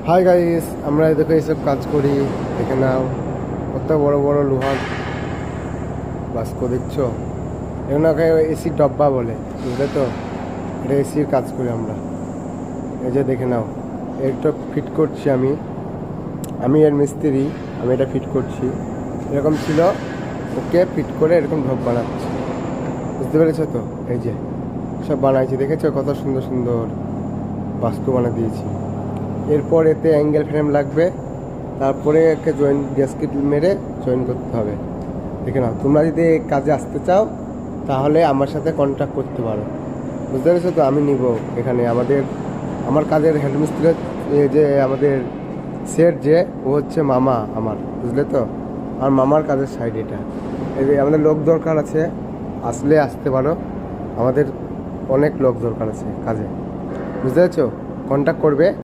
Hi guys, আমরা দেখো এইসব কাজ করি। দেখে নাও কত বড় বড় লোহার বাস্ক দেখছো। এগুলোকে এসির ডব্বা বলে, বুঝলে তো। এটা এসির কাজ করি আমরা। এই যে দেখে নাও, এটা ফিট করছি আমি আমি এর মিস্ত্রি। আমি এটা ফিট করছি। এরকম ছিল, ওকে ফিট করে এরকম ঢপ বানাচ্ছি, বুঝতে পেরেছো তো। এই যে সব বানাইছি, দেখেছো কত সুন্দর সুন্দর বাস্ক বানিয়ে দিয়েছি। এরপর এতে অ্যাঙ্গেল ফ্রেম লাগবে, তারপরে একে জয়েন গ্যাসকেট মেরে জয়েন করতে হবে। দেখে নাও, তোমরা যদি কাজে আসতে চাও তাহলে আমার সাথে কন্ট্যাক্ট করতে পারো, বুঝতে পেরেছো তো। আমি নিব এখানে আমার কাজের হেডমিস্ত্রি যে আমাদের সেট, যে ও হচ্ছে মামা আমার, বুঝলে তো। আর মামার কাজের সাইড এটা। এই যে আমাদের লোক দরকার আছে, আসতে পারো। আমাদের অনেক লোক দরকার আছে কাজে, বুঝতে পেরেছো। কন্ট্যাক্ট করবে।